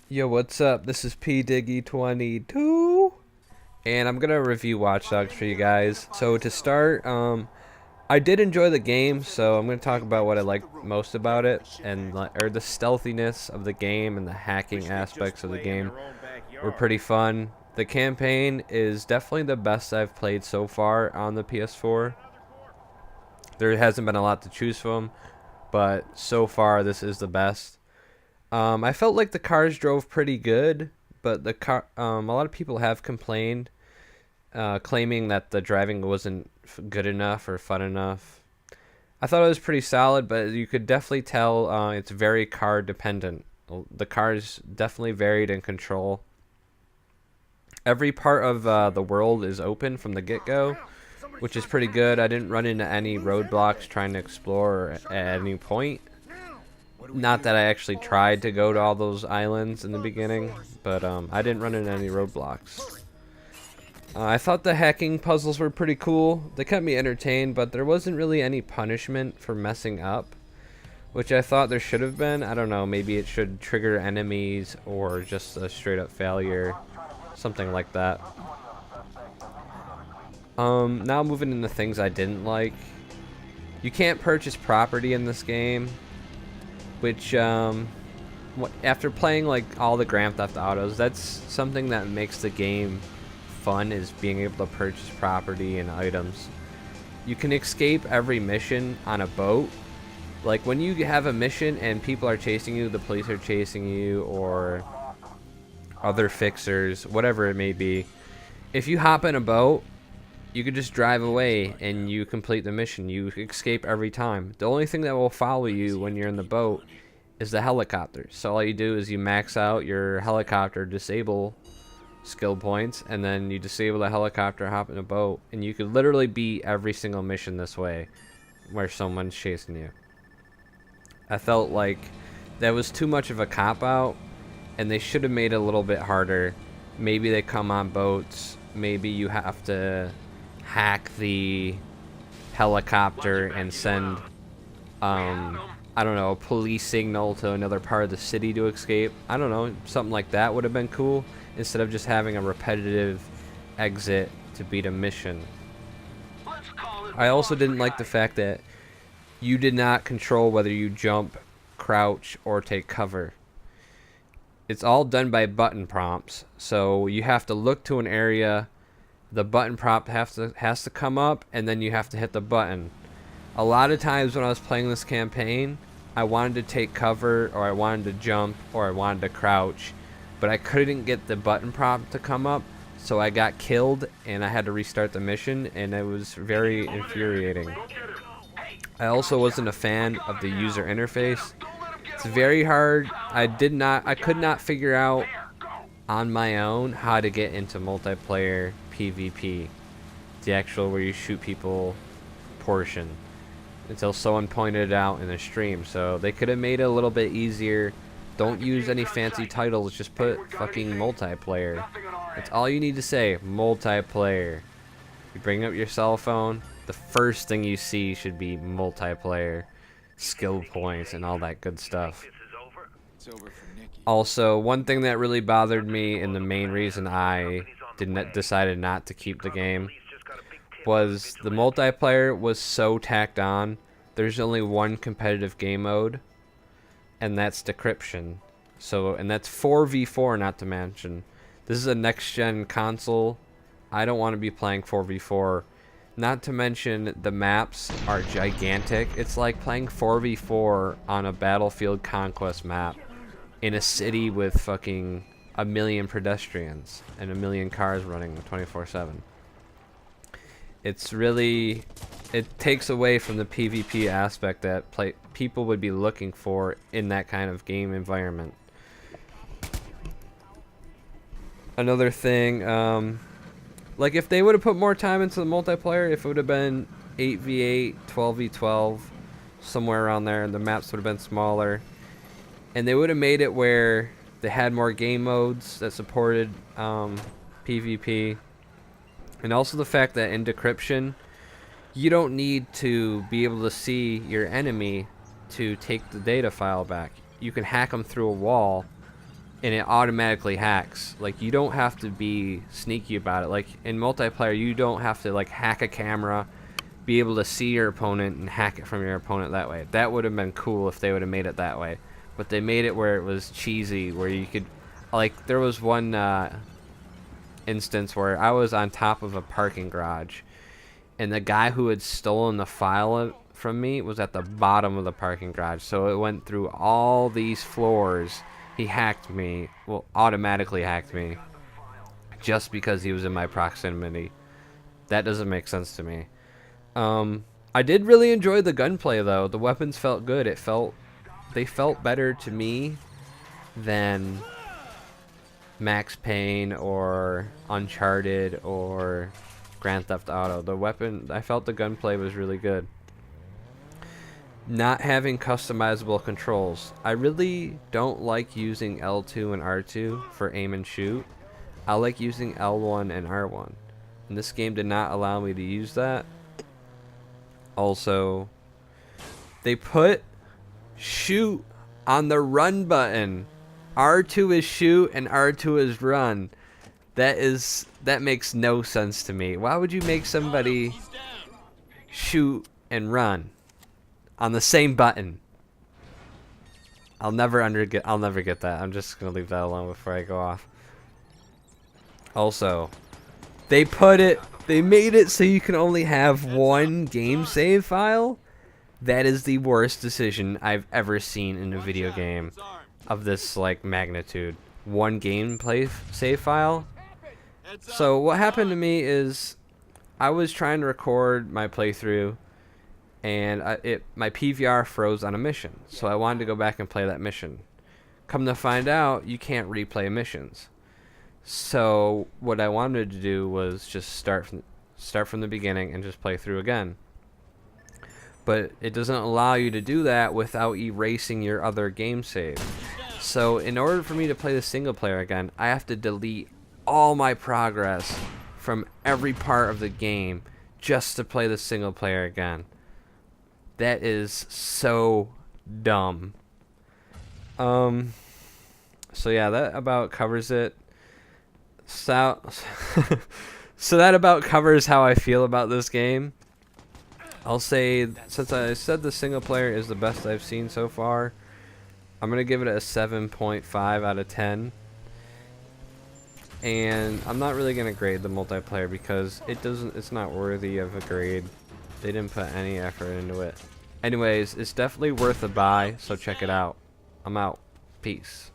Yo, what's up? This is DIGGY 22, and I'm gonna review Watch Dogs for you guys. So to start, I did enjoy the game, so I'm gonna talk about what I liked most about it, and or the stealthiness of the game and the hacking aspects of the game were pretty fun. The campaign is definitely the best I've played so far on the PS4. There hasn't been a lot to choose from, but so far this is the best. I felt like the cars drove pretty good, but a lot of people have complained, claiming that the driving wasn't good enough or fun enough. I thought it was pretty solid, but you could definitely tell it's very car dependent. The cars definitely varied in control. Every part of the world is open from the get-go, which is pretty good. I didn't run into any roadblocks trying to explore at any point. Not that I actually tried to go to all those islands in the beginning, but I didn't run into any roadblocks. I thought the hacking puzzles were pretty cool. They kept me entertained, but there wasn't really any punishment for messing up, which I thought there should have been. I don't know, maybe it should trigger enemies or just a straight up failure, something like that. Now moving into things I didn't like. You can't purchase property in this game, which after playing like all the Grand Theft Autos, that's something that makes the game fun, is being able to purchase property and items. You can escape every mission on a boat. Like when you have a mission and people are chasing you, the police are chasing you, or other fixers, whatever it may be, if you hop in a boat, you could just drive away and you complete the mission. You escape every time. The only thing that will follow you when you're in the boat is the helicopter. So all you do is you max out your helicopter disable skill points, and then you disable the helicopter, hop in a boat, and you could literally beat every single mission this way where someone's chasing you. I felt like that was too much of a cop-out, and they should have made it a little bit harder. Maybe they come on boats. Maybe you have to hack the helicopter and send I don't know, a police signal to another part of the city to escape. I don't know, something like that would have been cool, instead of just having a repetitive exit to beat a mission. I also didn't like the fact that you did not control whether you jump, crouch, or take cover. It's all done by button prompts, so you have to look to an area, the button prompt has to come up, and then you have to hit the button. A lot of times when I was playing this campaign, I wanted to take cover, or I wanted to jump, or I wanted to crouch, but I couldn't get the button prompt to come up, so I got killed and I had to restart the mission, and it was very infuriating. I also wasn't a fan of the user interface. It's very hard. I could not figure out on my own how to get into multiplayer PvP, the actual where you shoot people portion, until someone pointed it out in a stream. So they could have made it a little bit easier. Don't use any fancy titles, just put fucking multiplayer. That's all you need to say, multiplayer. You bring up your cell phone, the first thing you see should be multiplayer, skill points, and all that good stuff. Also, one thing that really bothered me, and the main reason I decided not to keep the game, was the multiplayer was so tacked on. There's only one competitive game mode, and that's decryption. And that's 4v4, not to mention. This is a next-gen console. I don't want to be playing 4v4. Not to mention the maps are gigantic. It's like playing 4v4 on a Battlefield Conquest map in a city with fucking a million pedestrians and a million cars running 24/7. It's really, it takes away from the PvP aspect that people would be looking for in that kind of game environment. Another thing, like if they would have put more time into the multiplayer, if it would have been 8v8, 12v12, somewhere around there, and the maps would have been smaller, and they would have made it where they had more game modes that supported PvP, and also the fact that in decryption, you don't need to be able to see your enemy to take the data file back. You can hack them through a wall and it automatically hacks. Like, you don't have to be sneaky about it. Like, in multiplayer, you don't have to, like, hack a camera, be able to see your opponent, and hack it from your opponent that way. That would have been cool if they would have made it that way. But they made it where it was cheesy, where you could, like, there was one instance where I was on top of a parking garage, and the guy who had stolen the file from me was at the bottom of the parking garage. So it went through all these floors. He hacked me, well, automatically hacked me, just because he was in my proximity. That doesn't make sense to me. I did really enjoy the gunplay, though. The weapons felt good. They felt better to me than Max Payne or Uncharted or Grand Theft Auto. I felt the gunplay was really good. Not having customizable controls. I really don't like using L2 and R2 for aim and shoot. I like using L1 and R1. And this game did not allow me to use that. Also, they put shoot on the run button. R2 is shoot and R2 is run. That makes no sense to me. Why would you make somebody shoot and run on the same button? I'll never get that. I'm just gonna leave that alone before I go off. Also, they made it so you can only have one game save file. That is the worst decision I've ever seen in a video game of this like magnitude. One gameplay save file. So what happened to me is I was trying to record my playthrough, and my PVR froze on a mission, so I wanted to go back and play that mission. Come to find out, you can't replay missions. So what I wanted to do was just start from the beginning and just play through again. But it doesn't allow you to do that without erasing your other game save. So in order for me to play the single player again, I have to delete all my progress from every part of the game just to play the single player again. That is so dumb. So yeah, that about covers it. So that about covers how I feel about this game. I'll say, since I said the single player is the best I've seen so far, I'm gonna give it a 7.5 out of 10. And I'm not really gonna grade the multiplayer because it's not worthy of a grade. They didn't put any effort into it. Anyways, it's definitely worth a buy, so check it out. I'm out. Peace.